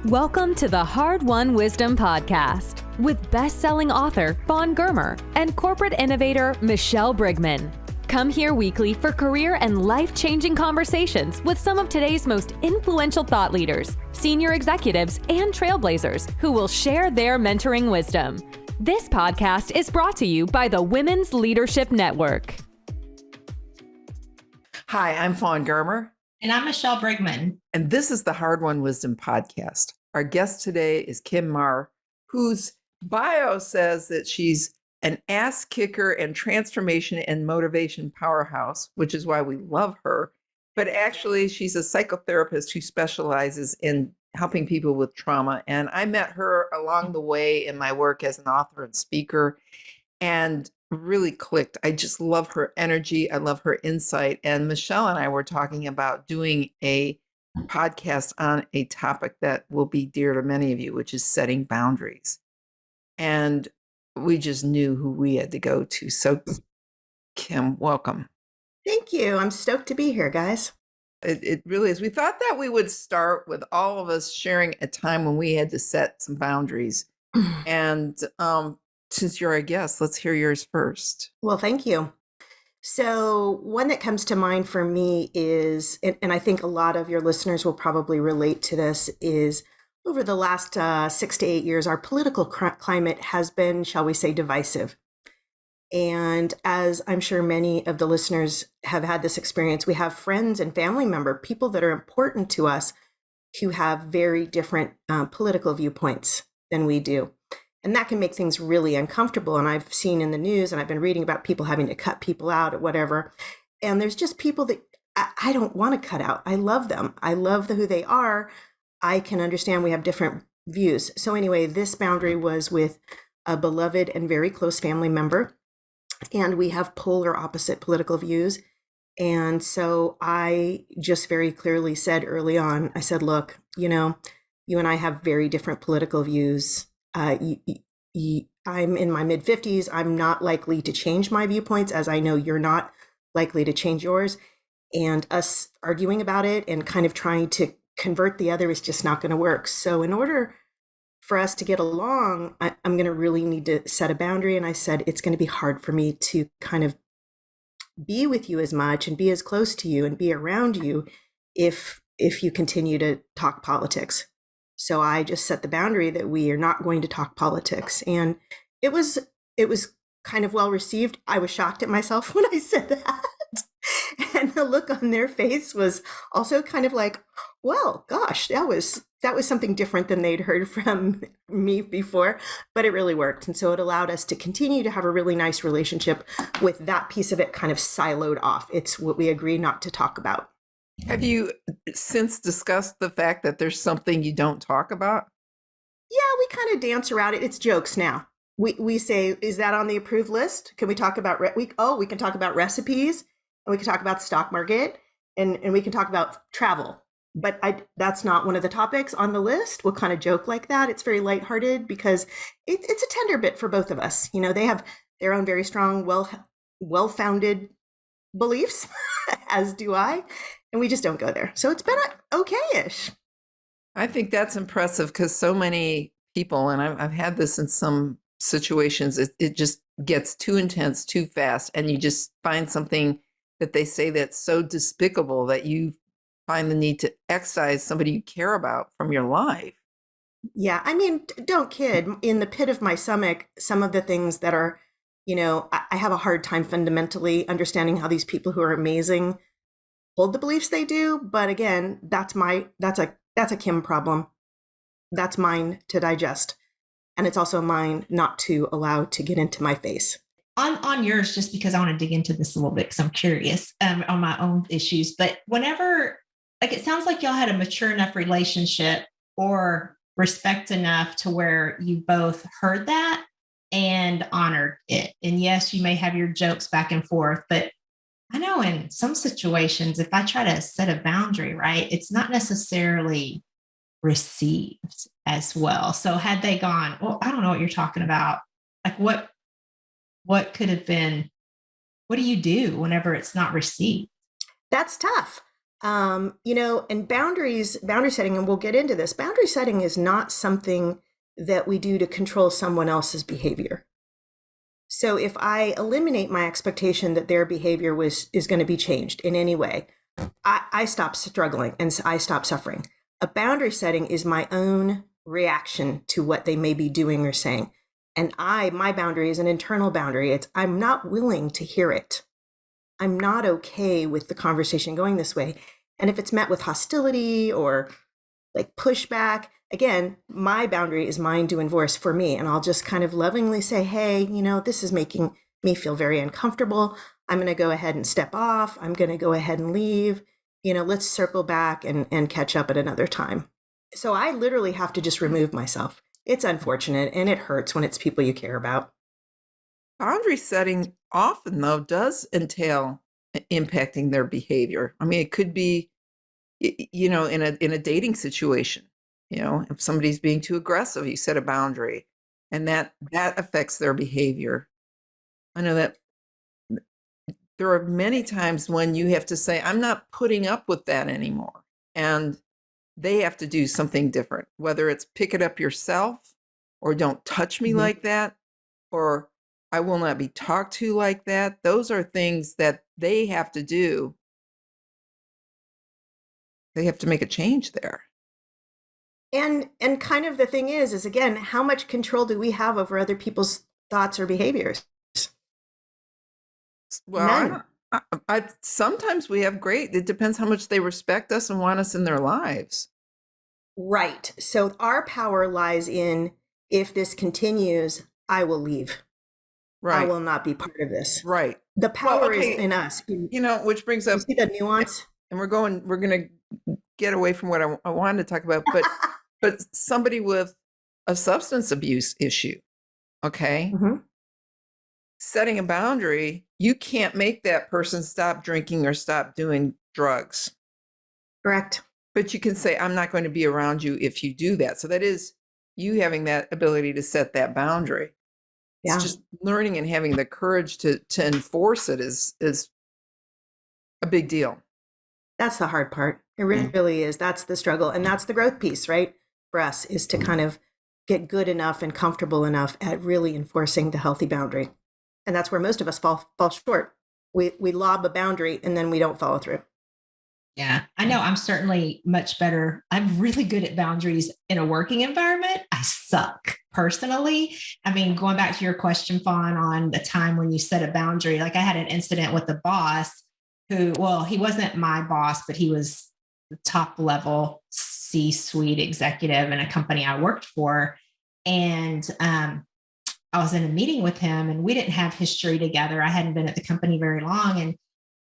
Welcome to the Hard Won Wisdom Podcast with best-selling author Fawn Germer and corporate innovator Michelle Brigman. Come here weekly for career and life-changing conversations with some of today's most influential thought leaders, senior executives, and trailblazers who will share their mentoring wisdom. This podcast is brought to you by the Women's Leadership Network. Hi, I'm Fawn Germer. And I'm Michelle Brigman. And this is the Hard Won Wisdom Podcast. Our guest today is Kim Mahr, whose bio says that she's an ass kicker and transformation and motivation powerhouse, which is why we love her. But actually, she's a psychotherapist who specializes in helping people with trauma. And I met her along the way in my work as an author and speaker and really clicked. I just love her energy. I love her insight. And Michelle and I were talking about doing a podcast on a topic that will be dear to many of you, which is setting boundaries. And we just knew who we had to go to. So, Kim, welcome. Thank you. I'm stoked to be here, guys. It really is. We thought that we would start with all of us sharing a time when we had to set some boundaries. And since you're our guest, let's hear yours first. Well, thank you. So one that comes to mind for me is, and I think a lot of your listeners will probably relate to this, is over the last 6 to 8 years, our political climate has been, shall we say, divisive. And as I'm sure many of the listeners have had this experience, we have friends and family member, people that are important to us who have very different political viewpoints than we do. And that can make things really uncomfortable. And I've seen in the news and I've been reading about people having to cut people out or whatever. And there's just people that I don't want to cut out. I love them. I love who they are. I can understand we have different views. So anyway, this boundary was with a beloved and very close family member. And we have polar opposite political views. And so I just very clearly said early on, I said, look, you and I have very different political views. I'm in my mid-50s. I'm not likely to change my viewpoints, as I know you're not likely to change yours. And us arguing about it and kind of trying to convert the other is just not going to work. So in order for us to get along, I'm going to really need to set a boundary. And I said, it's going to be hard for me to kind of be with you as much and be as close to you and be around you if you continue to talk politics. So I just set the boundary that we are not going to talk politics. And it was kind of well received. I was shocked at myself when I said that. And the look on their face was also kind of like, well, gosh, that was something different than they'd heard from me before, but it really worked. And so it allowed us to continue to have a really nice relationship with that piece of it kind of siloed off. It's what we agree not to talk about. Have you since discussed the fact that there's something you don't talk about? Yeah, we kind of dance around it. It's jokes now. We say, is that on the approved list? Can we talk about, we can talk about recipes, and we can talk about the stock market, and we can talk about travel. But that's not one of the topics on the list. We'll kind of joke like that. It's very lighthearted because it's a tender bit for both of us. They have their own very strong, well-founded beliefs, as do I. And we just don't go there. So it's been okay-ish. I think that's impressive because so many people, and I've had this in some situations, it just gets too intense too fast. And you just find something that they say that's so despicable that you find the need to excise somebody you care about from your life. Yeah, I mean, don't kid. In the pit of my stomach, some of the things that are, I have a hard time fundamentally understanding how these people who are amazing hold the beliefs they do. But again, that's a Kim problem. That's mine to digest. And it's also mine not to allow to get into my face. On yours, just because I want to dig into this a little bit because I'm curious on my own issues. But whenever, it sounds like y'all had a mature enough relationship or respect enough to where you both heard that and honored it. And yes, you may have your jokes back and forth, but I know in some situations, if I try to set a boundary, right, it's not necessarily received as well. So had they gone, well, I don't know what you're talking about. Like what could have been, what do you do whenever it's not received? That's tough. And boundary setting, and we'll get into this, boundary setting is not something that we do to control someone else's behavior. So if I eliminate my expectation that their behavior is going to be changed in any way, I stop struggling and I stop suffering. A boundary setting is my own reaction to what they may be doing or saying. And my boundary is an internal boundary. I'm not willing to hear it. I'm not okay with the conversation going this way. And if it's met with hostility or like pushback, again, my boundary is mine to enforce for me. And I'll just kind of lovingly say, hey, this is making me feel very uncomfortable. I'm going to go ahead and step off. I'm going to go ahead and leave. Let's circle back and catch up at another time. So I literally have to just remove myself. It's unfortunate and it hurts when it's people you care about. Boundary setting often, though, does entail impacting their behavior. I mean, it could be, in a dating situation, if somebody's being too aggressive, you set a boundary and that affects their behavior. I know that there are many times when you have to say, I'm not putting up with that anymore. And they have to do something different, whether it's pick it up yourself or don't touch me like that, or I will not be talked to like that. Those are things that they have to do. They have to make a change there. And kind of the thing is again, how much control do we have over other people's thoughts or behaviors? Well, I sometimes we have great. It depends how much they respect us and want us in their lives. Right. So our power lies in, if this continues, I will leave. Right. I will not be part of this. Right. The power is in us. Which brings up, you see the nuance? And we're going to get away from what I wanted to talk about, but somebody with a substance abuse issue, okay? Mm-hmm. Setting a boundary, you can't make that person stop drinking or stop doing drugs. Correct. But you can say, I'm not going to be around you if you do that. So that is you having that ability to set that boundary. Yeah. It's just learning and having the courage to enforce it is a big deal. That's the hard part. It really is. That's the struggle. And that's the growth piece, right? For us, is to kind of get good enough and comfortable enough at really enforcing the healthy boundary. And that's where most of us fall short. We lob a boundary and then we don't follow through. Yeah, I know I'm certainly much better. I'm really good at boundaries in a working environment. I suck personally. I mean, going back to your question, Fawn, on the time when you set a boundary, like I had an incident with the boss who, well, he wasn't my boss, but he was the top level C-suite executive in a company I worked for. And I was in a meeting with him and we didn't have history together. I hadn't been at the company very long. And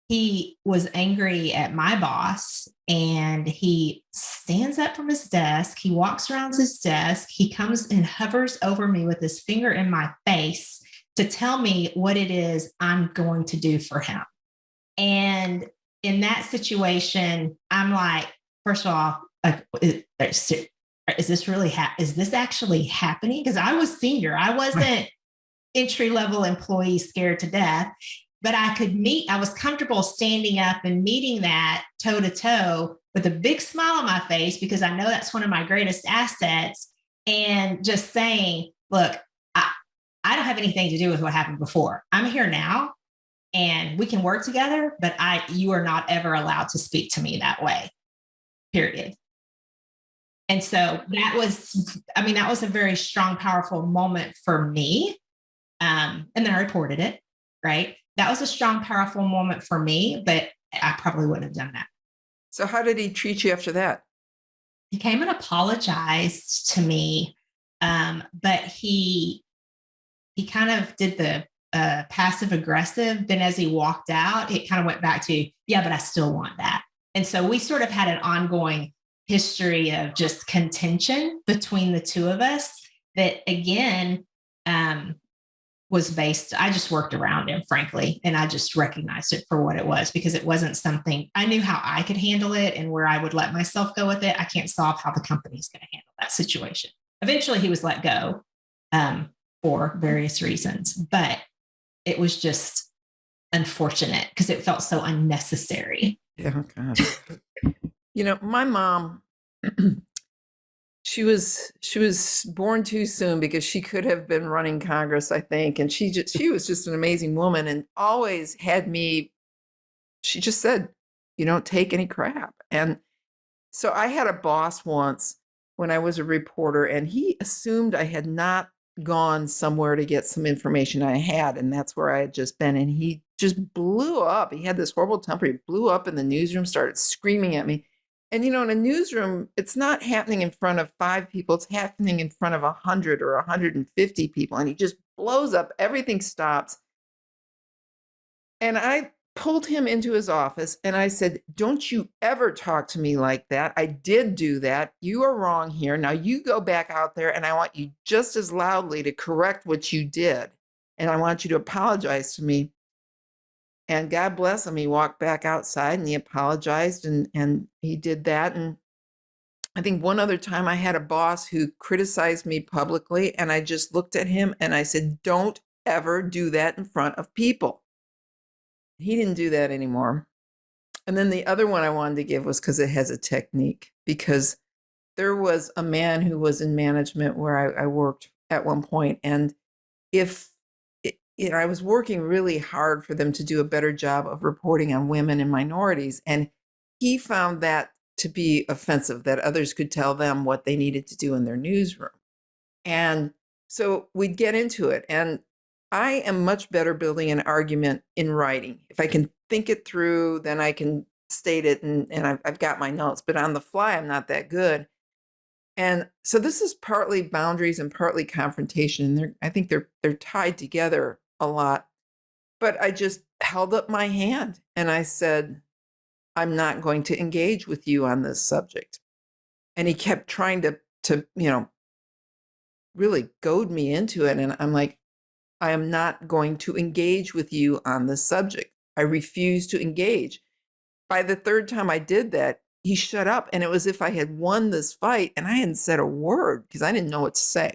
he was angry at my boss and he stands up from his desk. He walks around his desk. He comes and hovers over me with his finger in my face to tell me what it is I'm going to do for him. And in that situation, I'm like, first of all, is this really, is this actually happening? Because I was senior. I wasn't entry-level employee scared to death. But I was comfortable standing up and meeting that toe to toe with a big smile on my face, because I know that's one of my greatest assets. And just saying, look, I don't have anything to do with what happened before. I'm here now and we can work together, but you are not ever allowed to speak to me that way, period. And so that was a very strong, powerful moment for me. And then I reported it, right? That was a strong, powerful moment for me, but I probably wouldn't have done that. So how did he treat you after that? He came and apologized to me, but he kind of did the passive aggressive. Then as he walked out, it kind of went back to, yeah, but I still want that. And so we sort of had an ongoing history of just contention between the two of us that, again, was based, I just worked around him, frankly, and I just recognized it for what it was, because it wasn't something, I knew how I could handle it and where I would let myself go with it. I can't solve how the company's going to handle that situation. Eventually he was let go for various reasons, but it was just unfortunate because it felt so unnecessary. Yeah, God. My mom, she was born too soon because she could have been running Congress, I think. And she was just an amazing woman and always had me, she just said, you don't take any crap. And so I had a boss once when I was a reporter, and he assumed I had not gone somewhere to get some information I had, and that's where I had just been. And he just blew up. He had this horrible temper. He blew up in the newsroom, started screaming at me. And in a newsroom, it's not happening in front of 5 people. It's happening in front of 100 or 150 people. And he just blows up. Everything stops. And I pulled him into his office and I said, don't you ever talk to me like that. I did do that. You are wrong here. Now you go back out there and I want you just as loudly to correct what you did. And I want you to apologize to me. And God bless him. He walked back outside and he apologized and he did that. And I think one other time I had a boss who criticized me publicly and I just looked at him and I said, don't ever do that in front of people. He didn't do that anymore. And then the other one I wanted to give was because it has a technique, because there was a man who was in management where I worked at one point, and if I was working really hard for them to do a better job of reporting on women and minorities, and he found that to be offensive, that others could tell them what they needed to do in their newsroom. And so we'd get into it, and I am much better building an argument in writing. If I can think it through, then I can state it, and I've got my notes. But on the fly, I'm not that good. And so this is partly boundaries and partly confrontation. I think they're tied together a lot. But I just held up my hand and I said, I'm not going to engage with you on this subject. And he kept trying to really goad me into it. And I'm like, I am not going to engage with you on this subject. I refuse to engage. By the third time I did that, he shut up. And it was as if I had won this fight and I hadn't said a word because I didn't know what to say.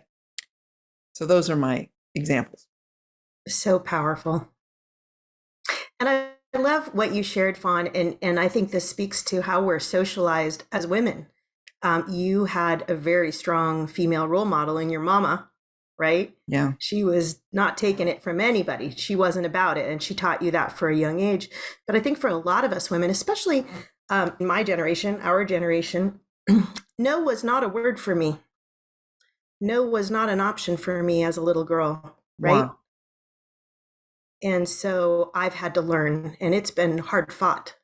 So those are my examples. So powerful. And I love what you shared, Fawn. And I think this speaks to how we're socialized as women. You had a very strong female role model in your mama, right? Yeah. She was not taking it from anybody. She wasn't about it. And she taught you that for a young age. But I think for a lot of us women, especially in my generation, our generation, no was not a word for me. No was not an option for me as a little girl, right? Wow. And so I've had to learn, and it's been hard fought.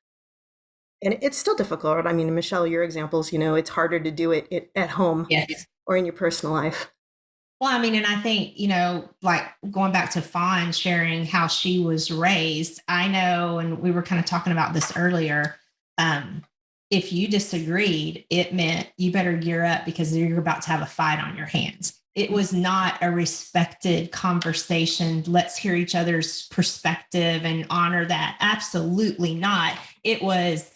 And it's still difficult. I mean, Michelle, your examples, it's harder to do it at home or in your personal life. Well, I mean, and I think, like going back to Fawn sharing how she was raised, I know, and we were kind of talking about this earlier, if you disagreed, it meant you better gear up because you're about to have a fight on your hands. It was not a respected conversation. Let's hear each other's perspective and honor that. Absolutely not. It was,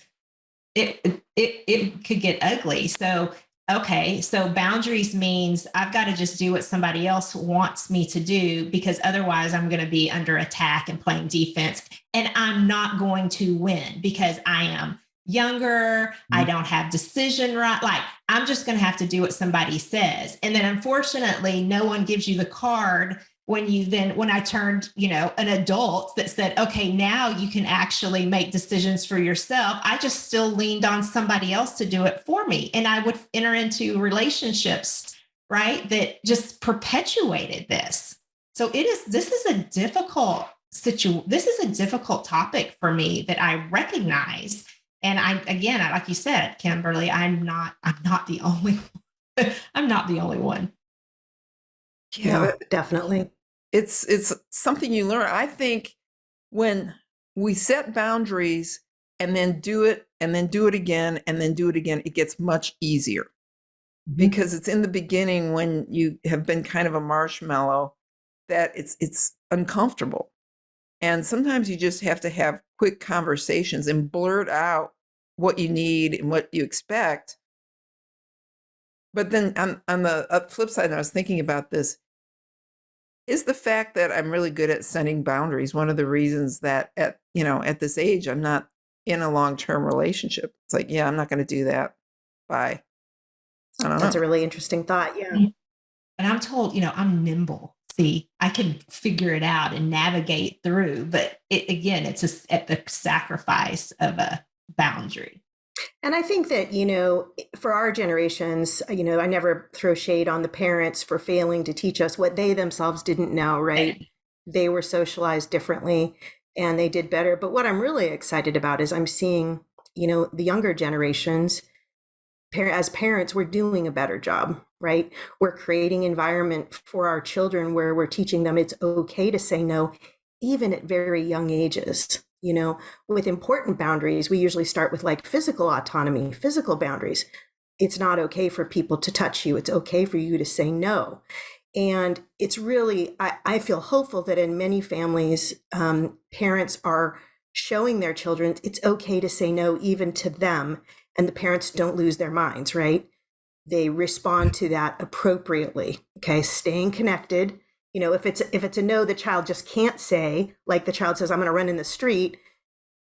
it could get ugly. So, okay. So boundaries means I've got to just do what somebody else wants me to do because otherwise I'm going to be under attack and playing defense. And I'm not going to win because I am younger. I don't have decision right. Like I'm just going to have to do what somebody says. And then unfortunately, no one gives you the card when I turned, an adult that said, okay, now you can actually make decisions for yourself. I just still leaned on somebody else to do it for me. And I would enter into relationships, right, that just perpetuated this. So this is a difficult this is a difficult topic for me that I recognize. And like you said, Kimberly, I'm not the only one. I'm not the only one. Yeah, no, definitely. It's something you learn. I think when we set boundaries and then do it and then do it again and then do it again, it gets much easier because it's in the beginning when you have been kind of a marshmallow that it's uncomfortable. And sometimes you just have to have quick conversations and blurt out what you need and what you expect. But then on the flip side, and I was thinking about this, is the fact that I'm really good at setting boundaries one of the reasons that at this age I'm not in a long-term relationship. It's like, yeah, I'm not going to do that. Bye. I don't That's know. a really interesting thought. Yeah. And I'm told, I'm nimble. See, I can figure it out and navigate through, but it's at the sacrifice of a boundary. And I think that, for our generations, I never throw shade on the parents for failing to teach us what they themselves didn't know, right? They were socialized differently and they did better. But what I'm really excited about is I'm seeing, the younger generations, as parents, we're doing a better job, right? We're creating environment for our children where we're teaching them it's okay to say no, even at very young ages. With important boundaries, we usually start with like physical autonomy, physical boundaries. It's not okay for people to touch you. It's okay for you to say no. And it's really, I feel hopeful that in many families, parents are showing their children it's okay to say no, even to them. And the parents don't lose their minds, right? They respond to that appropriately. Okay, staying connected. If it's a no, the child just can't say, like the child says, I'm going to run in the street.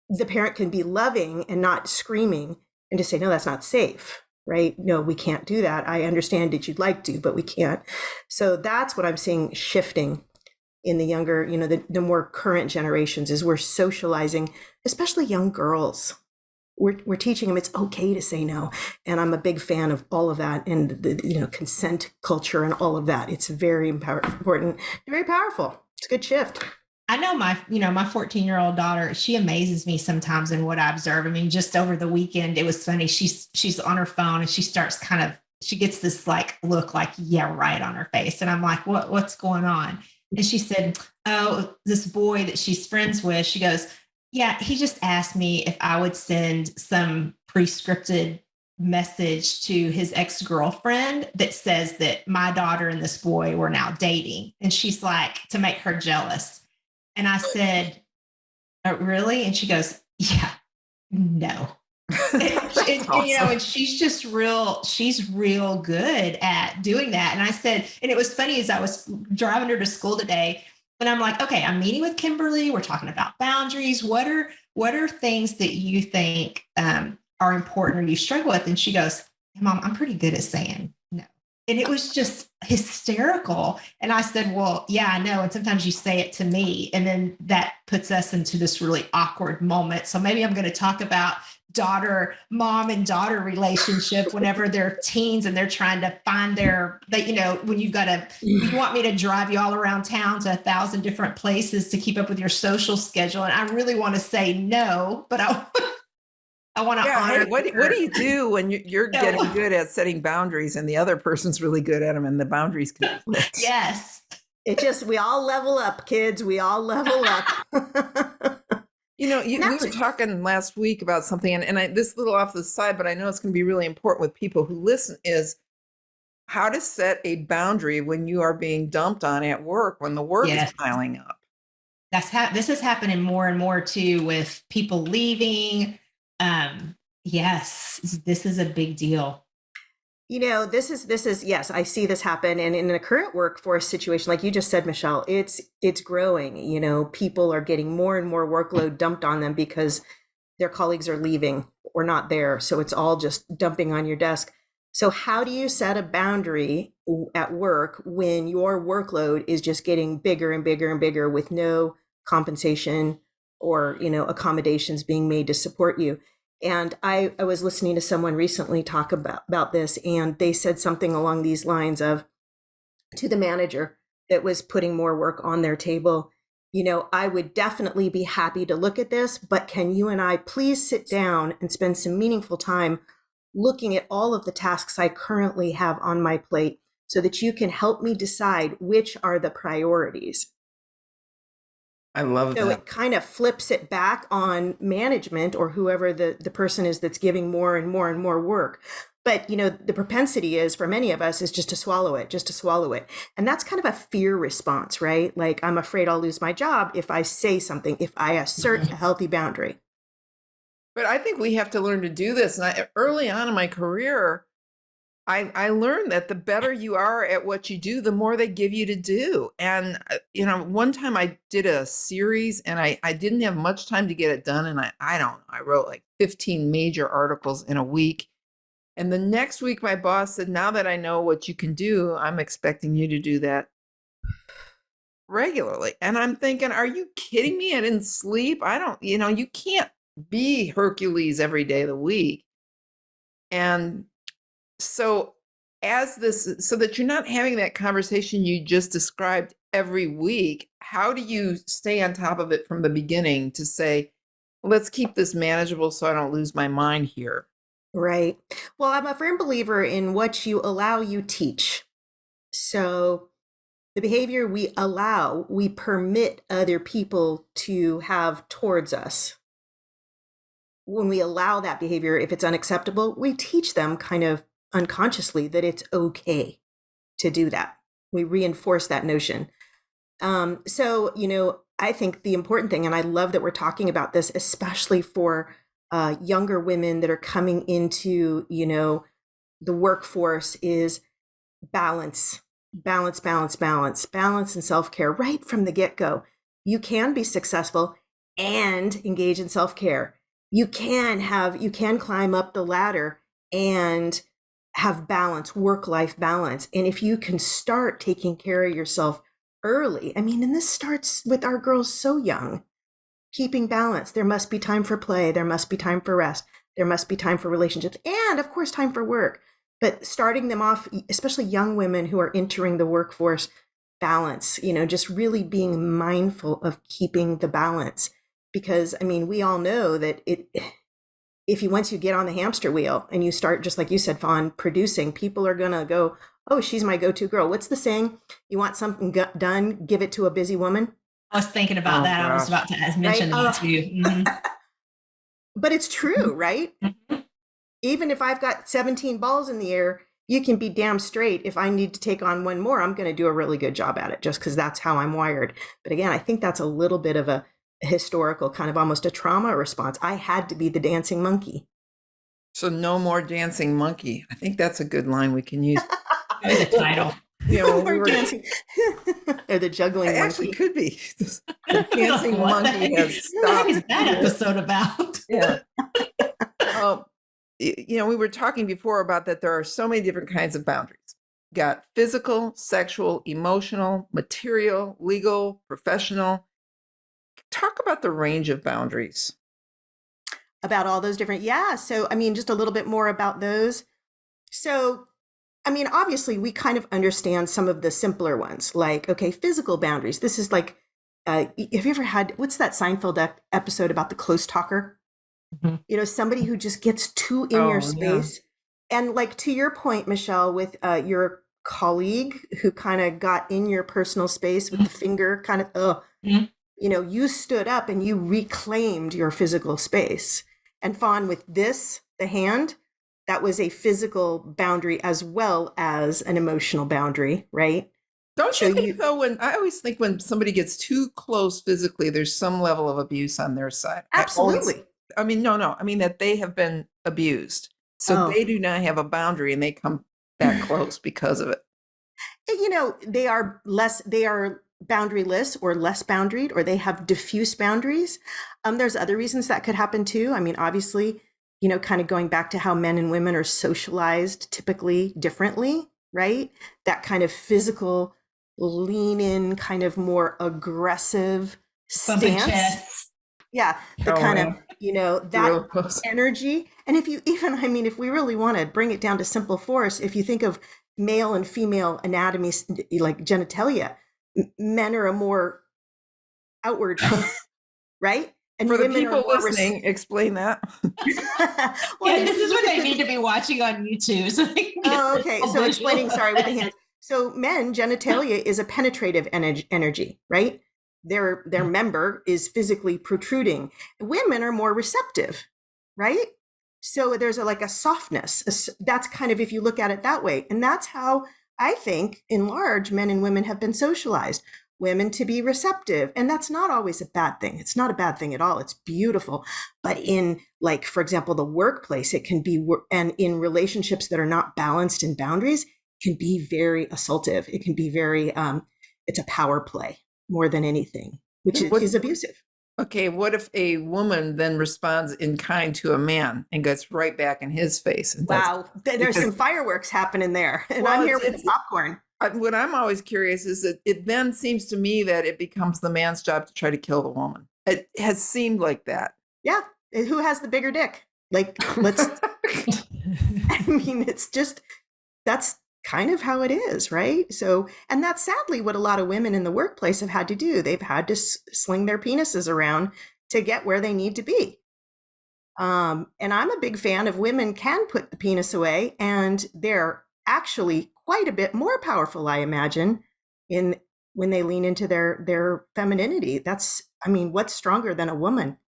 The parent can be loving and not screaming and just say, no, that's not safe, right? No, we can't do that. I understand that you'd like to, but we can't. So that's what I'm seeing shifting in the younger, the more current generations is we're socializing, especially young girls. We're teaching them it's okay to say no. And I'm a big fan of all of that and the consent culture and all of that. It's very important, very powerful. It's a good shift. I know my 14-year-old daughter, she amazes me sometimes in what I observe. I mean, just over the weekend, it was funny. She's on her phone and she starts she gets this like look like, yeah, right on her face. And I'm like, what's going on? And she said, oh, this boy that she's friends with, she goes, yeah, he just asked me if I would send some pre-scripted message to his ex-girlfriend that says that my daughter and this boy were now dating. And she's like, to make her jealous. And I said, oh, really? And she goes, yeah, no. And she's real good at doing that. And I said, and it was funny as I was driving her to school today, and I'm like, okay, I'm meeting with Kimberly. We're talking about boundaries. What are things that you think are important or you struggle with? And she goes, hey, Mom, I'm pretty good at saying no. And it was just hysterical. And I said, well, yeah, I know. And sometimes you say it to me, and then that puts us into this really awkward moment. So maybe I'm going to talk about mom and daughter relationship whenever they're teens and they're trying to find when you want me to drive you all around town to 1,000 different places to keep up with your social schedule. And I really want to say no, but I want to honor. Hey, what do you do when you're getting good at setting boundaries and the other person's really good at them and the boundaries conflict? Yes. We all level up, kids. We all level up. We were talking last week about something, and this little off the side, but I know it's going to be really important with people who listen, is how to set a boundary when you are being dumped on at work, when the work is piling up. This is happening more and more too with people leaving. Yes, this is a big deal. This is, yes, I see this happen. And in a current workforce situation, like you just said, Michelle, it's growing. People are getting more and more workload dumped on them because their colleagues are leaving or not there. So it's all just dumping on your desk. So how do you set a boundary at work when your workload is just getting bigger and bigger and bigger with no compensation or, accommodations being made to support you? And I was listening to someone recently talk about this, and they said something along these lines of, to the manager that was putting more work on their table, I would definitely be happy to look at this, but can you and I please sit down and spend some meaningful time looking at all of the tasks I currently have on my plate so that you can help me decide which are the priorities. I love that. So it kind of flips it back on management or whoever the person is that's giving more and more and more work. But, the propensity is for many of us is just to swallow it. And that's kind of a fear response, right? Like, I'm afraid I'll lose my job if I say something, if I assert a healthy boundary. But I think we have to learn to do this. And early on in my career, I learned that the better you are at what you do, the more they give you to do. And, one time I did a series and I didn't have much time to get it done. And I don't know, I wrote like 15 major articles in a week. And the next week, my boss said, now that I know what you can do, I'm expecting you to do that regularly. And I'm thinking, are you kidding me? I didn't sleep. I don't, you can't be Hercules every day of the week. And so so that you're not having that conversation you just described every week, how do you stay on top of it from the beginning to say, let's keep this manageable so I don't lose my mind here? Right. Well, I'm a firm believer in what you allow, you teach. So the behavior we allow, we permit other people to have towards us. When we allow that behavior, if it's unacceptable, we teach them kind of unconsciously that it's okay to do that. We reinforce that notion. So, I think the important thing, and I love that we're talking about this, especially for younger women that are coming into, the workforce, is balance, balance, balance, balance, balance and self-care right from the get-go. You can be successful and engage in self-care. You can climb up the ladder and have balance, work-life balance. And if you can start taking care of yourself early, and this starts with our girls so young, keeping balance. There must be time for play. There must be time for rest. There must be time for relationships, and of course, time for work. But starting them off, especially young women who are entering the workforce, balance, just really being mindful of keeping the balance. Because, we all know that once you get on the hamster wheel and you start, just like you said, Fawn, producing, people are going to go, oh, she's my go-to girl. What's the saying? You want something done, give it to a busy woman. I was thinking about that. Gosh. I was about to mention that to you. Mm-hmm. But it's true, right? Mm-hmm. Even if I've got 17 balls in the air, you can be damn straight. If I need to take on one more, I'm going to do a really good job at it just because that's how I'm wired. But again, I think that's a little bit of a historical kind of almost a trauma response. I had to be the dancing monkey. So no more dancing monkey. I think that's a good line we can use. That was the title. No more dancing. Or the juggling monkey. Actually could be. The dancing monkey has stopped. What is that episode about? Yeah. We were talking before about that there are so many different kinds of boundaries. You got physical, sexual, emotional, material, legal, professional. Talk about the range of boundaries. About all those different, yeah. So, just a little bit more about those. So, obviously we kind of understand some of the simpler ones, like, okay, physical boundaries. This is like, have you ever had, what's that Seinfeld episode about the close talker? Mm-hmm. Somebody who just gets too in your space. Yeah. And like, to your point, Michelle, with your colleague who kind of got in your personal space with the finger kind of, you stood up and you reclaimed your physical space. And Fawn, with this, the hand, that was a physical boundary as well as an emotional boundary, right? Don't you think, though, I always think when somebody gets too close physically, there's some level of abuse on their side. Absolutely. No. That they have been abused. So they do not have a boundary and they come that close because of it. They are boundaryless or less boundaried, or they have diffuse boundaries. There's other reasons that could happen too. Obviously, kind of going back to how men and women are socialized typically differently, right? That kind of physical lean in, kind of more aggressive stance. Yeah. The kind of, that energy. And if we really want to bring it down to simple force, if you think of male and female anatomy, like genitalia, men are a more outward, right? And for the people listening, explain that. This is what they need to be watching on YouTube. So okay. So explaining, sorry, with the hands. So men, genitalia is a penetrative energy, right? Their member is physically protruding. Women are more receptive, right? So there's a softness. That's kind of, if you look at it that way. And that's how I think, in large, men and women have been socialized. women to be receptive. And that's not always a bad thing. It's not a bad thing at all. It's beautiful. But in, like, for example, the workplace, it can be, and in relationships that are not balanced in boundaries, it can be very assaultive. It can be very, it's a power play more than anything, which is abusive. Okay, what if a woman then responds in kind to a man and gets right back in his face? And wow, there's some fireworks happening there. And I'm here with the popcorn. What I'm always curious is that it then seems to me that it becomes the man's job to try to kill the woman. It has seemed like that. Yeah. Who has the bigger dick? Like, let's, I mean, it's just, that's kind of how it is, right? So, and that's sadly what a lot of women in the workplace have had to do. They've had to sling their penises around to get where they need to be. And I'm a big fan of women can put the penis away, and they're actually quite a bit more powerful, I imagine, when they lean into their femininity. That's, I mean, what's stronger than a woman?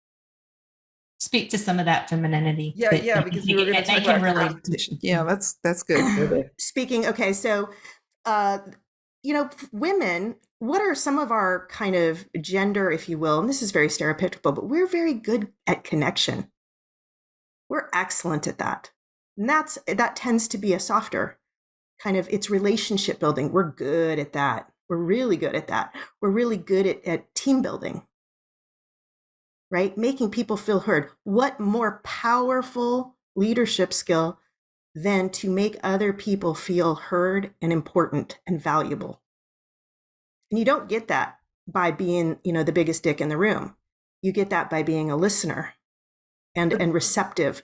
Speak to some of that femininity. Yeah, because we were going to talk about confrontation. Yeah, that's good. Speaking, okay, so, women, what are some of our kind of gender, if you will, and this is very stereotypical, but we're very good at connection. We're excellent at that. And that tends to be a softer kind of, it's relationship building. We're good at that. We're really good at that. We're really good at team building. Right? Making people feel heard. What more powerful leadership skill than to make other people feel heard and important and valuable? And you don't get that by being, the biggest dick in the room. You get that by being a listener and receptive,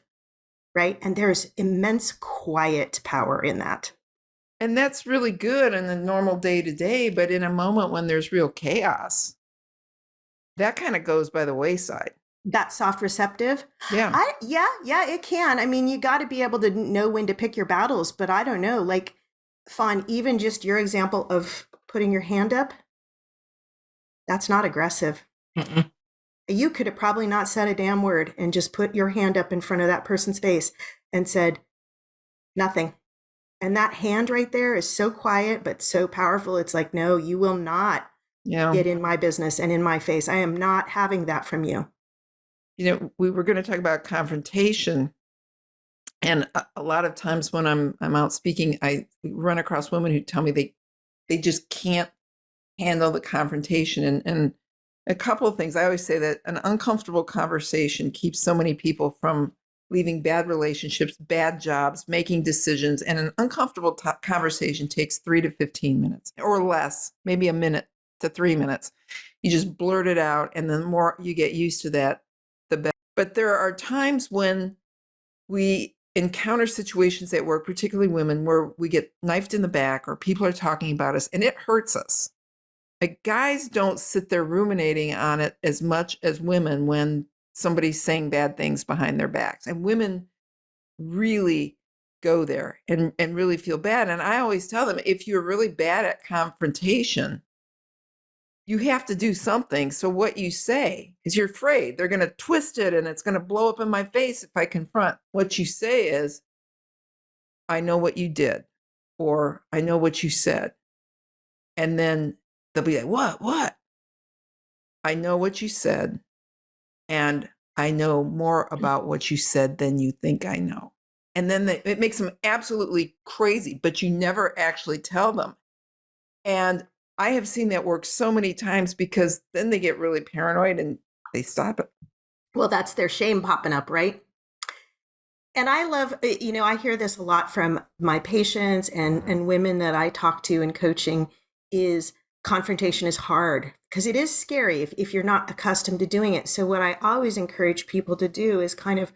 right? And there's immense quiet power in that. And that's really good in the normal day-to-day, but in a moment when there's real chaos, that kind of goes by the wayside. That soft receptive? Yeah. Yeah, it can. I mean, you got to be able to know when to pick your battles, but I don't know, like, Fawn, even just your example of putting your hand up, that's not aggressive. Mm-mm. You could have probably not said a damn word and just put your hand up in front of that person's face and said nothing. And that hand right there is so quiet, but so powerful. It's like, no, you will not get in my business and in my face. I am not having that from you. We were going to talk about confrontation. And a lot of times when I'm out speaking, I run across women who tell me they just can't handle the confrontation. And a couple of things. I always say that an uncomfortable conversation keeps so many people from leaving bad relationships, bad jobs, making decisions. And an uncomfortable conversation takes 3 to 15 minutes or less, maybe a minute to 3 minutes. You just blurt it out, and the more you get used to that, the better. But there are times when we encounter situations at work, particularly women, where we get knifed in the back or people are talking about us and it hurts us. Like, guys don't sit there ruminating on it as much as women when somebody's saying bad things behind their backs. And women really go there and really feel bad. And I always tell them, if you're really bad at confrontation, you have to do something. So what you say is, you're afraid they're going to twist it and it's going to blow up in my face if I confront. What you say is, I know what you did, or I know what you said. And then they'll be like, what? I know what you said, and I know more about what you said than you think I know. And then it makes them absolutely crazy, but you never actually tell them. And I have seen that work so many times, because then they get really paranoid and they stop it. Well, that's their shame popping up, right? And I love, I hear this a lot from my patients and women that I talk to in coaching, is confrontation is hard because it is scary if you're not accustomed to doing it. So what I always encourage people to do is kind of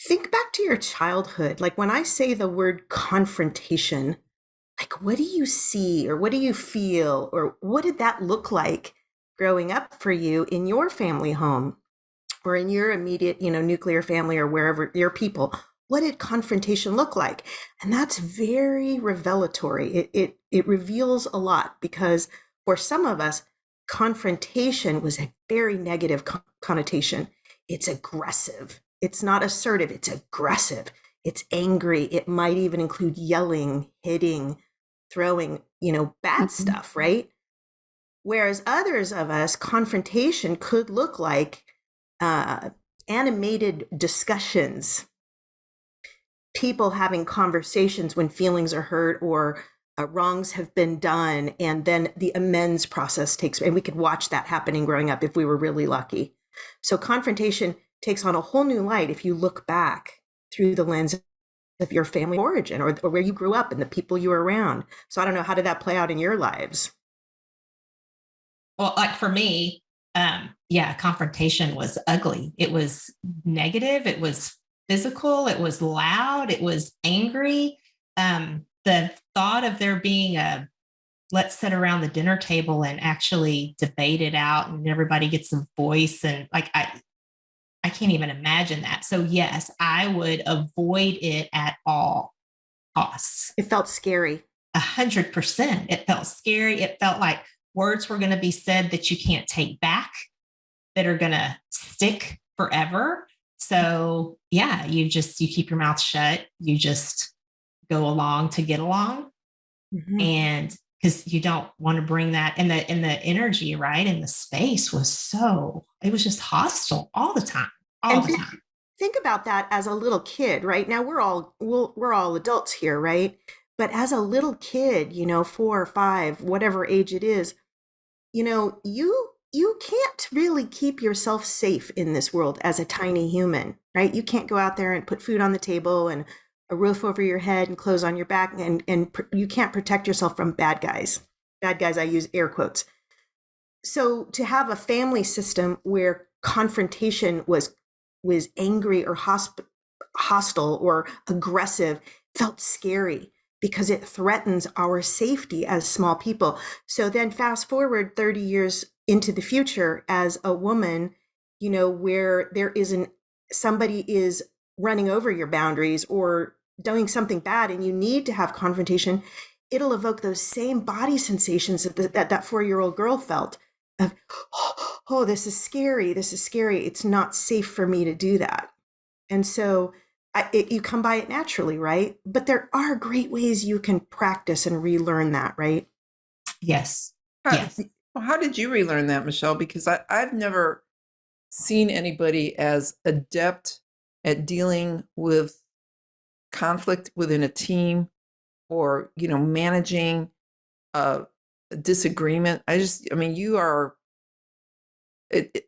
think back to your childhood. Like, when I say the word confrontation, like, what do you see, or what do you feel, or what did that look like growing up for you in your family home or in your immediate, nuclear family, or wherever your people? What did confrontation look like? And that's very revelatory. It reveals a lot, because for some of us, confrontation was a very negative connotation. It's aggressive. It's not assertive. It's aggressive. It's angry. It might even include yelling, hitting, throwing, bad stuff, right? Whereas others of us, confrontation could look like animated discussions, people having conversations when feelings are hurt or wrongs have been done, and then the amends process takes, and we could watch that happening growing up if we were really lucky. So confrontation takes on a whole new light if you look back through the lens of your family origin or where you grew up and the people you were around. So I don't know, how did that play out in your lives? Well, like for me, confrontation was ugly. It was negative. It was physical. It was loud. It was angry. The thought of there being let's sit around the dinner table and actually debate it out and everybody gets a voice, and like, I can't even imagine that. So yes, I would avoid it at all costs. It felt scary. 100%. It felt scary. It felt like words were going to be said that you can't take back, that are going to stick forever. So yeah, you keep your mouth shut. You just go along to get along. Mm-hmm. And because you don't want to bring that, and the energy, right? And the space it was just hostile all the time. Think about that as a little kid, right? Now we're all adults here, right? But as a little kid, 4 or 5, whatever age it is, you can't really keep yourself safe in this world as a tiny human, right? You can't go out there and put food on the table and a roof over your head and clothes on your back, and you can't protect yourself from bad guys. Bad guys, I use air quotes. So to have a family system where confrontation was angry or hostile or aggressive felt scary because it threatens our safety as small people. So then fast forward 30 years into the future as a woman, where somebody is running over your boundaries or doing something bad and you need to have confrontation, it'll evoke those same body sensations that that 4-year-old girl felt of, oh, this is scary. It's not safe for me to do that. And so you come by it naturally, right? But there are great ways you can practice and relearn that, right? Yes. How did you relearn that, Michelle? Because I've never seen anybody as adept at dealing with conflict within a team or, managing a disagreement. You are,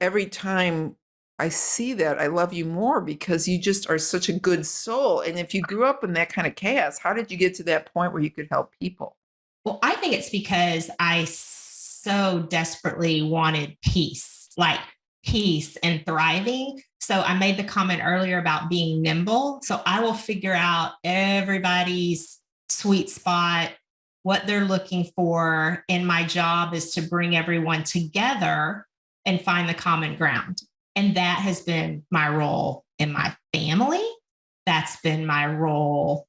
every time I see that, I love you more because you just are such a good soul. And if you grew up in that kind of chaos, how did you get to that point where you could help people? Well, I think it's because I so desperately wanted peace and thriving. So I made the comment earlier about being nimble. So I will figure out everybody's sweet spot, what they're looking for. And my job is to bring everyone together and find the common ground. And that has been my role in my family. That's been my role.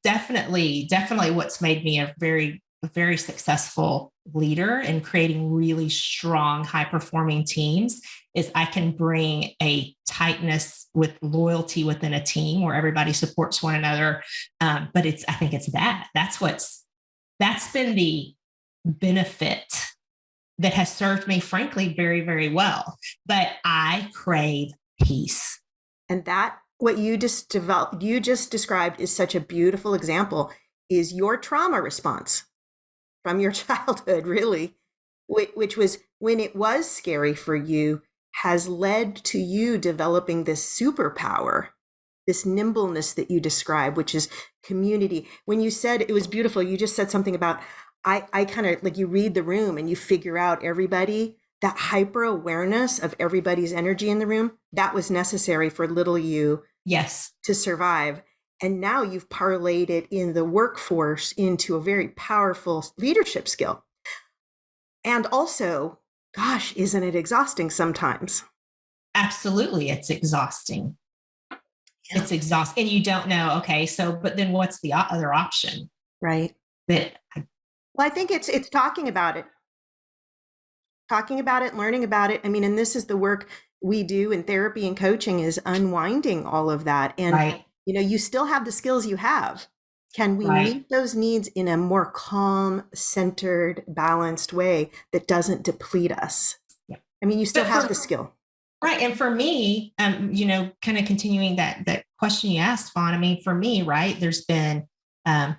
Definitely what's made me a very successful leader in creating really strong, high-performing teams is I can bring a tightness with loyalty within a team where everybody supports one another. But I think it's that's been the benefit that has served me, frankly, very, very well. But I crave peace. And that, what you just described is such a beautiful example, is your trauma response from your childhood, really, which was when it was scary for you, has led to you developing this superpower, this nimbleness that you describe, which is community. When you said, it was beautiful, you just said something about, I kind of like, you read the room and you figure out everybody, that hyper awareness of everybody's energy in the room, that was necessary for little you to survive. And now you've parlayed it in the workforce into a very powerful leadership skill. And also, gosh, isn't it exhausting sometimes? Absolutely. It's exhausting. Yeah. It's exhausting. And you don't know, okay, so, but then what's the other option? Right. Well, I think it's talking about it, learning about it. And this is the work we do in therapy and coaching, is unwinding all of that. And, you still have the skills you have. Can we Right. meet those needs in a more calm, centered, balanced way that doesn't deplete us? Yeah. I mean, you still But have for the skill. Right. And for me, kind of continuing that question you asked, Fawn, I mean, for me, right, there's been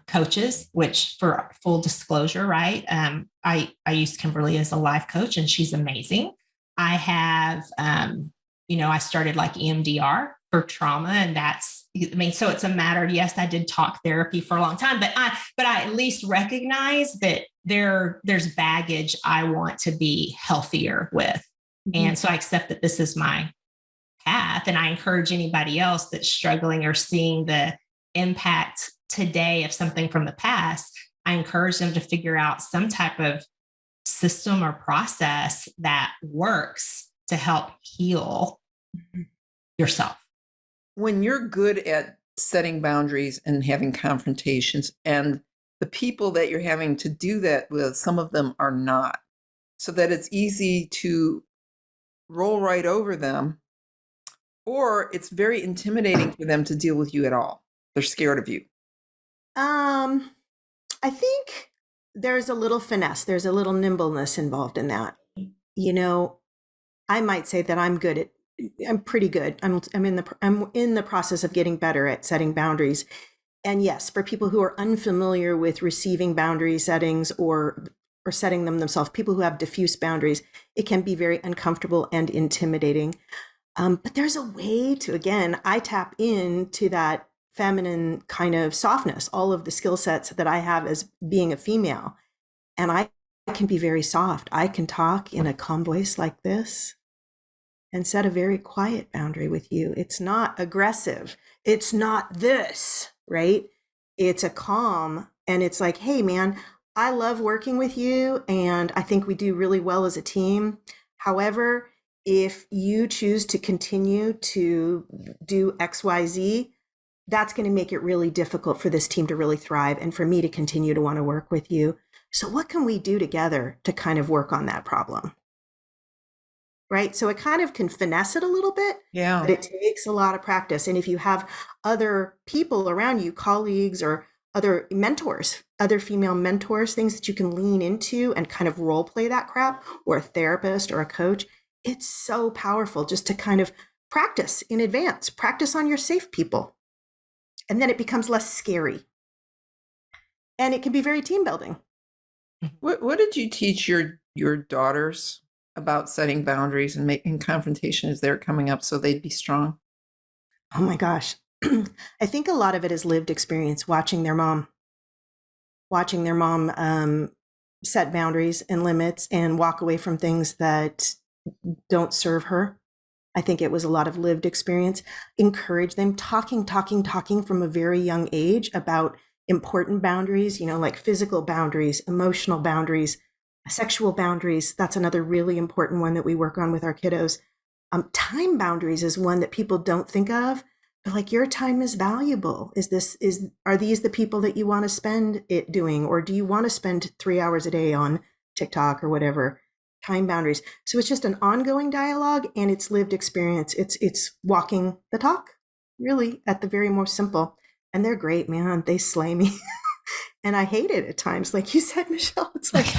coaches, which for full disclosure, right, I use Kimberly as a life coach and she's amazing. I have, I started like EMDR for trauma, and so it's a matter. Yes, I did talk therapy for a long time, but I at least recognize that there's baggage I want to be healthier with. And so I accept that this is my path. And I encourage anybody else that's struggling or seeing the impact today of something from the past, I encourage them to figure out some type of system or process that works to help heal yourself. When you're good at setting boundaries and having confrontations, and the people that you're having to do that with, some of them are not, so that it's easy to roll right over them, or it's very intimidating for them to deal with you at all. They're scared of you. I think there's a little finesse, there's a little nimbleness involved in that. I might say that I'm pretty good. I'm in the process of getting better at setting boundaries. And yes, for people who are unfamiliar with receiving boundary settings or setting them themselves, people who have diffuse boundaries, it can be very uncomfortable and intimidating. But there's a way to, again, I tap into that feminine kind of softness, all of the skill sets that I have as being a female. And I can be very soft. I can talk in a calm voice like this and set a very quiet boundary with you. It's not aggressive. It's not this, right? It's a calm, and it's like, hey, man, I love working with you, and I think we do really well as a team. However, if you choose to continue to do XYZ, that's going to make it really difficult for this team to really thrive and for me to continue to want to work with you. So what can we do together to kind of work on that problem? Right? So it kind of can finesse it a little bit, Yeah. but it takes a lot of practice. And if you have other people around you, colleagues or other mentors, other female mentors, things that you can lean into and kind of role play that crap, or a therapist or a coach, it's so powerful just to kind of practice in advance, practice on your safe people. And then it becomes less scary. And it can be very team building. What did you teach your daughters about setting boundaries and making confrontation as they're coming up so they'd be strong? Oh my gosh. I think a lot of it is lived experience, watching their mom set boundaries and limits and walk away from things that don't serve her. I think it was a lot of lived experience. Encourage them talking from a very young age about important boundaries, like physical boundaries, emotional boundaries, sexual boundaries. That's another really important one that we work on with our kiddos. Time boundaries is one that people don't think of. But like, your time is valuable. Are these the people that you want to spend it doing? Or do you want to spend 3 hours a day on TikTok or whatever? Time boundaries. So it's just an ongoing dialogue, and it's lived experience. It's walking the talk, really, at the very most simple. And they're great, man. They slay me. And I hate it at times. Like you said, Michelle, it's like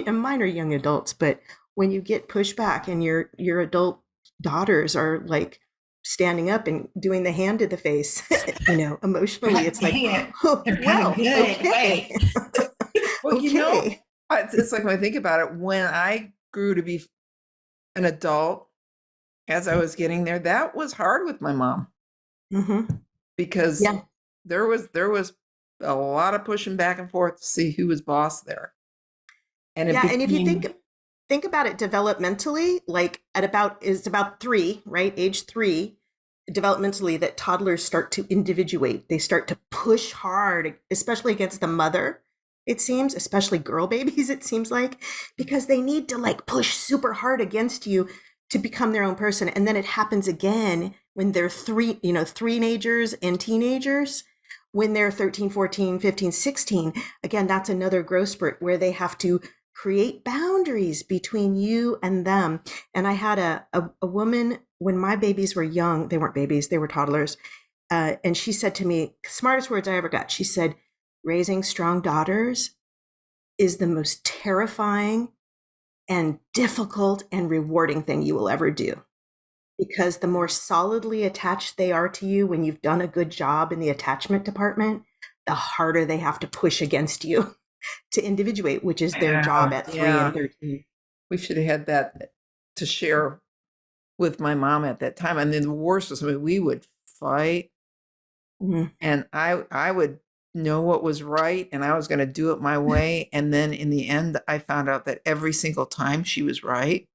and mine are young adults, but when you get pushback and your adult daughters are like standing up and doing the hand to the face, emotionally, it's like, oh, well, okay. Well, Okay. it's like, when I think about it, when I grew to be an adult, as I was getting there, that was hard with my mom, because Yeah. there was a lot of pushing back and forth to see who was boss there. And And if you think about it developmentally, like it's about 3, right? Age 3, developmentally, that toddlers start to individuate. They start to push hard, especially against the mother, it seems, especially girl babies, it seems like, because they need to like push super hard against you to become their own person. And then it happens again when they're teenagers and teenagers. When they're 13, 14, 15, 16, again, that's another growth spurt where they have to create boundaries between you and them. And I had a woman, when my babies were young, they weren't babies, they were toddlers. And she said to me, smartest words I ever got. She said, raising strong daughters is the most terrifying and difficult and rewarding thing you will ever do. Because the more solidly attached they are to you when you've done a good job in the attachment department, the harder they have to push against you to individuate, which is their job at 3 and 13. We should have had that to share with my mom at that time. And then the worst was, I mean, we would fight, and I would know what was right, and I was going to do it my way. And then in the end, I found out that every single time she was right.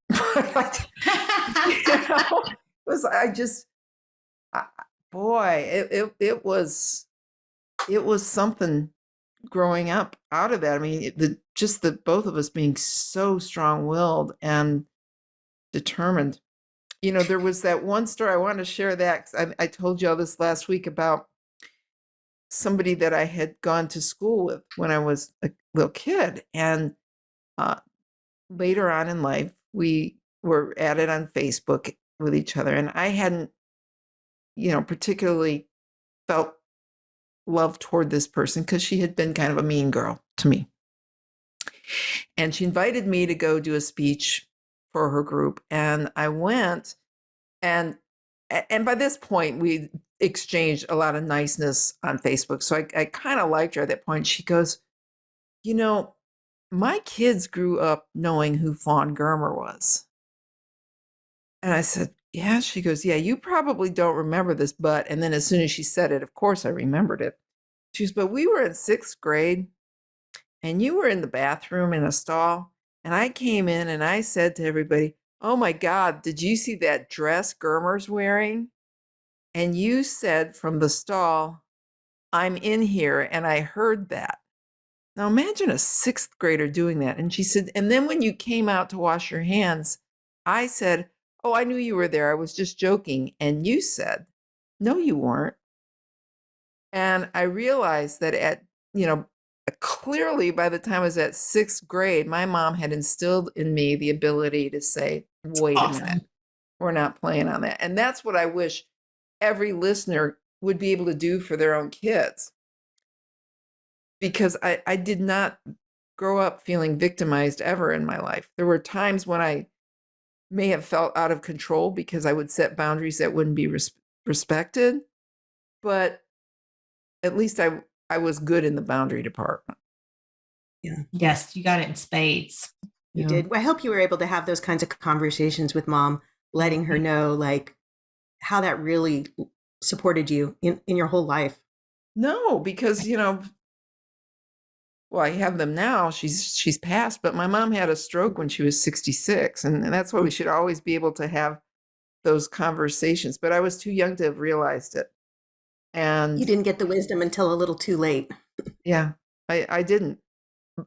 It was something growing up out of that. I mean, the both of us being so strong-willed and determined. There was that one story I wanted to share that, 'cause I told you all this last week about somebody that I had gone to school with when I was a little kid. And later on in life, we were at it on Facebook with each other. And I hadn't, particularly felt love toward this person because she had been kind of a mean girl to me. And she invited me to go do a speech for her group. And I went, and by this point, we exchanged a lot of niceness on Facebook. So I kind of liked her at that point. She goes, my kids grew up knowing who Fawn Germer was. And I said, yeah. She goes, yeah, you probably don't remember this, but, and then as soon as she said it, of course I remembered it. She goes, but we were in 6th grade and you were in the bathroom in a stall. And I came in and I said to everybody, oh my God, did you see that dress Germer's wearing? And you said from the stall, I'm in here, and I heard that. Now imagine a 6th grader doing that. And she said, and then when you came out to wash your hands, I said, oh, I knew you were there. I was just joking. And you said, no, you weren't. And I realized that clearly by the time I was at 6th grade, my mom had instilled in me the ability to say, wait a minute, we're not playing on that. And that's what I wish every listener would be able to do for their own kids. Because I did not grow up feeling victimized ever in my life. There were times when I may have felt out of control because I would set boundaries that wouldn't be respected. But at least I was good in the boundary department. Yeah. Yes, you got it in spades. You did. Well, I hope you were able to have those kinds of conversations with mom, letting her know like how that really supported you in your whole life. No, because, well, I have them now. She's passed, but my mom had a stroke when she was 66. And that's why we should always be able to have those conversations. But I was too young to have realized it. And you didn't get the wisdom until a little too late. Yeah, I didn't.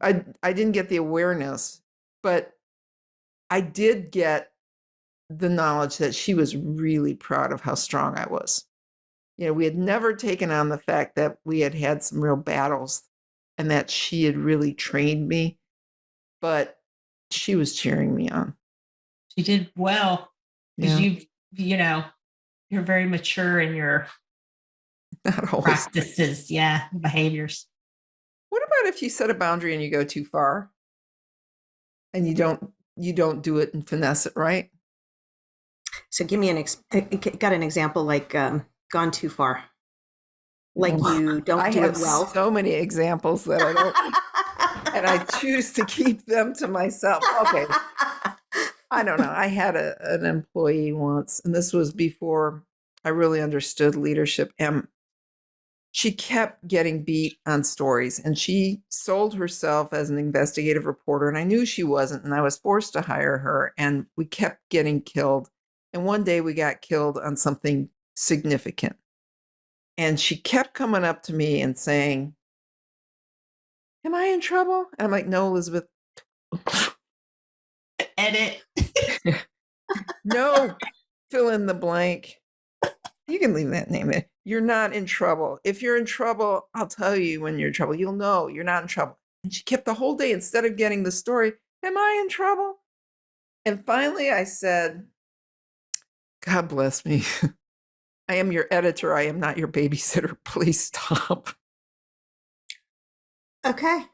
I didn't get the awareness, but I did get the knowledge that she was really proud of how strong I was. We had never taken on the fact that we had had some real battles and that she had really trained me, but she was cheering me on. She did well because you're very mature in your Not always practices, behaviors. What about if you set a boundary and you go too far and you don't do it and finesse it right? So give me got an example like gone too far. Like you don't do it well. So many examples that I don't, and I choose to keep them to myself. Okay. I don't know. I had an employee once, and this was before I really understood leadership. And she kept getting beat on stories, and she sold herself as an investigative reporter. And I knew she wasn't, and I was forced to hire her, and we kept getting killed. And one day we got killed on something significant. And she kept coming up to me and saying, am I in trouble? And I'm like, no, Elizabeth. Edit. No, fill in the blank. You can leave that name there. You're not in trouble. If you're in trouble, I'll tell you when you're in trouble. You'll know you're not in trouble. And she kept the whole day, instead of getting the story, am I in trouble? And finally I said, God bless me. I am your editor. I am not your babysitter. Please stop. Okay.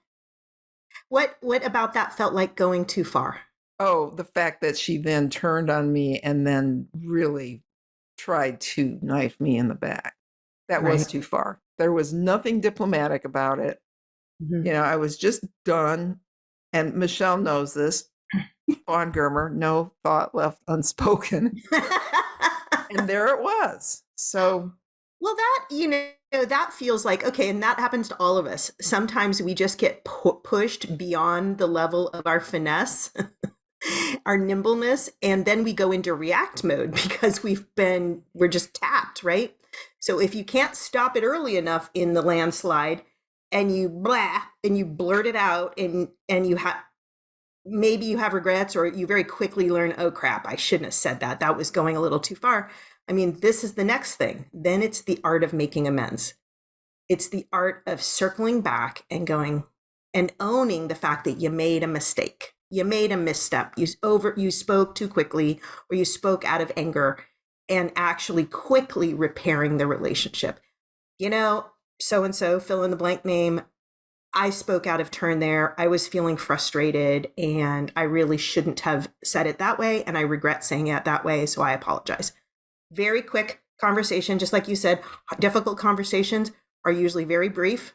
What about that felt like going too far? Oh, the fact that she then turned on me and then really tried to knife me in the back. That was Right. too far. There was nothing diplomatic about it. Mhm. You know, I was just done. And Michelle knows this. Von Germer, no thought left unspoken. And there it was. So, Well, that feels like, okay, and that happens to all of us. Sometimes we just get pushed beyond the level of our finesse, our nimbleness, and then we go into react mode because we're just tapped, right? So if you can't stop it early enough in the landslide and you blurt it out and you have, maybe you have regrets or you very quickly learn, oh crap, I shouldn't have said that. That was going a little too far. I mean, this is the next thing. Then it's the art of making amends. It's the art of circling back and going and owning the fact that you made a mistake. You made a misstep. You spoke too quickly, or you spoke out of anger, and actually quickly repairing the relationship. So and so, fill in the blank name. I spoke out of turn there. I was feeling frustrated and I really shouldn't have said it that way. And I regret saying it that way. So I apologize. Very quick conversation. Just like you said, difficult conversations are usually very brief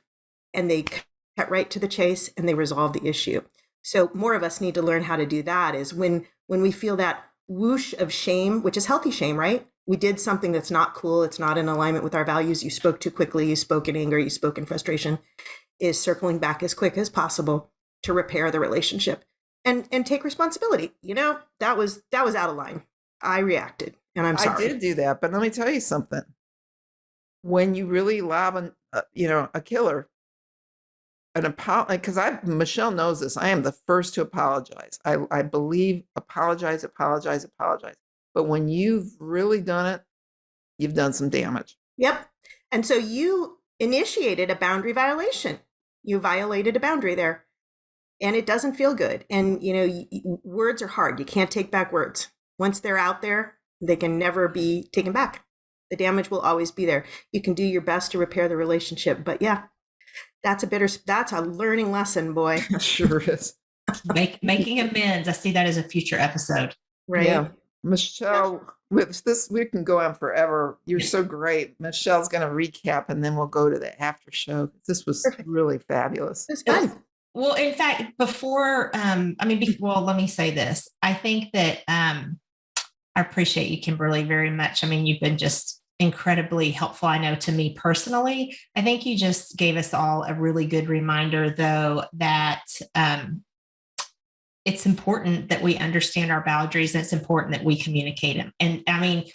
and they cut right to the chase and they resolve the issue. So more of us need to learn how to do that is when we feel that whoosh of shame, which is healthy shame, right? We did something that's not cool. It's not in alignment with our values. You spoke too quickly. You spoke in anger. You spoke in frustration. Is circling back as quick as possible to repair the relationship and take responsibility. That was out of line. I reacted and I'm sorry. I did do that, but let me tell you something. When you really lob a killer, an apology, because Michelle knows this, I am the first to apologize. I believe apologize. But when you've really done it, you've done some damage. Yep. And so you initiated a boundary violation. You violated a boundary there and it doesn't feel good. And, words are hard. You can't take back words. Once they're out there, they can never be taken back. The damage will always be there. You can do your best to repair the relationship, but yeah, that's a learning lesson, boy. It sure is. Making amends. I see that as a future episode. Right. Yeah. Michelle, with this, we can go on forever. You're so great. Michelle's going to recap and then we'll go to the after show. This was really fabulous. It's fun. Well, in fact, let me say this. I think that I appreciate you, Kimberly, very much. I mean, you've been just incredibly helpful, I know, to me personally. I think you just gave us all a really good reminder, though, that it's important that we understand our boundaries and it's important that we communicate them. And I mean,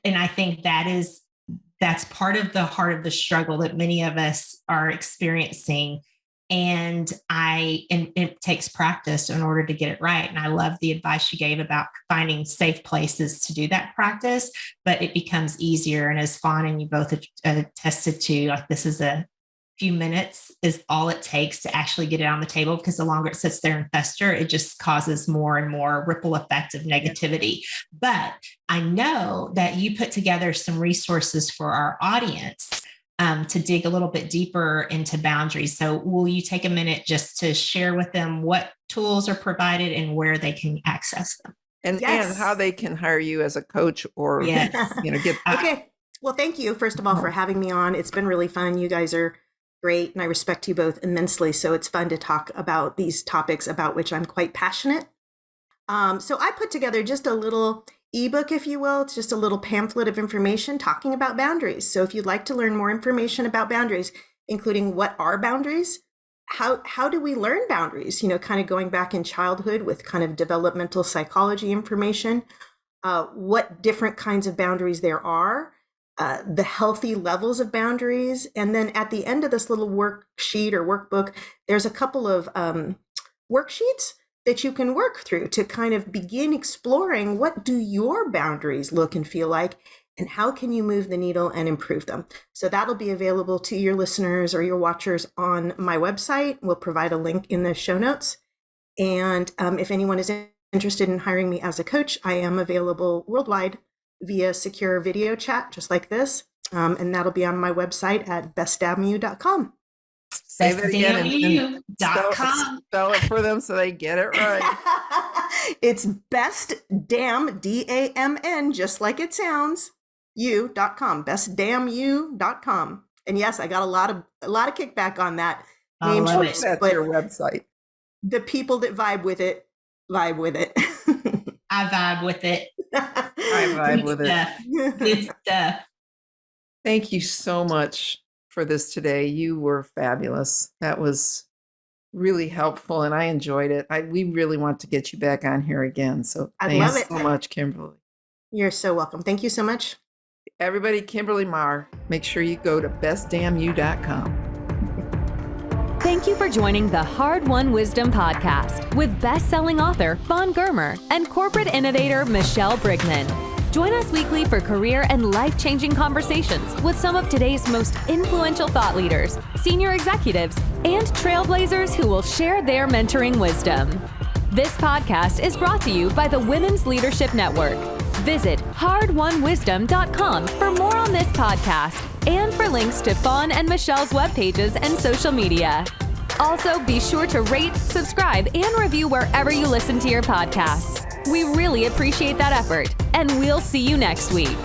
and I think that's part of the heart of the struggle that many of us are experiencing. And it takes practice in order to get it right. And I love the advice you gave about finding safe places to do that practice, but it becomes easier. And as Fawn and you both attested to, like, this is a few minutes is all it takes to actually get it on the table, because the longer it sits there and fester, it just causes more and more ripple effects of negativity. But I know that you put together some resources for our audience to dig a little bit deeper into boundaries. So will you take a minute just to share with them what tools are provided and where they can access them? And how they can hire you as a coach or, get. Okay. Well, thank you, first of all, for having me on. It's been really fun. You guys are great. And I respect you both immensely. So it's fun to talk about these topics about which I'm quite passionate. So I put together just a little ebook, if you will. It's just a little pamphlet of information talking about boundaries. So if you'd like to learn more information about boundaries, including what are boundaries, how do we learn boundaries, kind of going back in childhood with kind of developmental psychology information, what different kinds of boundaries there are, the healthy levels of boundaries. And then at the end of this little worksheet or workbook, there's a couple of worksheets that you can work through to kind of begin exploring what do your boundaries look and feel like, and how can you move the needle and improve them. So that'll be available to your listeners or your watchers on my website. We'll provide a link in the show notes. And if anyone is interested in hiring me as a coach, I am available worldwide via secure video chat, just like this. And that'll be on my website at bestavenue.com. Say that again and bestdammyou.com. spell it for them so they get it right. It's bestdamn, DAMN, just like it sounds, you.com, bestdammyou.com. And yes, I got a lot of kickback on that name choice. That's but your website. The people that vibe with it. I vibe with it. I vibe with it. Good stuff. Thank you so much for this today. You were fabulous. That was really helpful, and I enjoyed it. We really want to get you back on here again. So thanks so much, Kimberly. You're so welcome. Thank you so much. Everybody, Kimberly Mahr, make sure you go to bestdammyou.com. Thank you for joining the Hard Won Wisdom podcast with best-selling author Von Germer and corporate innovator Michelle Brigman. Join us weekly for career and life-changing conversations with some of today's most influential thought leaders, senior executives, and trailblazers who will share their mentoring wisdom. This podcast is brought to you by the Women's Leadership Network. Visit hardwonwisdom.com for more on this podcast and for links to Fawn and Michelle's web pages and social media. Also, be sure to rate, subscribe, and review wherever you listen to your podcasts. We really appreciate that effort, and we'll see you next week.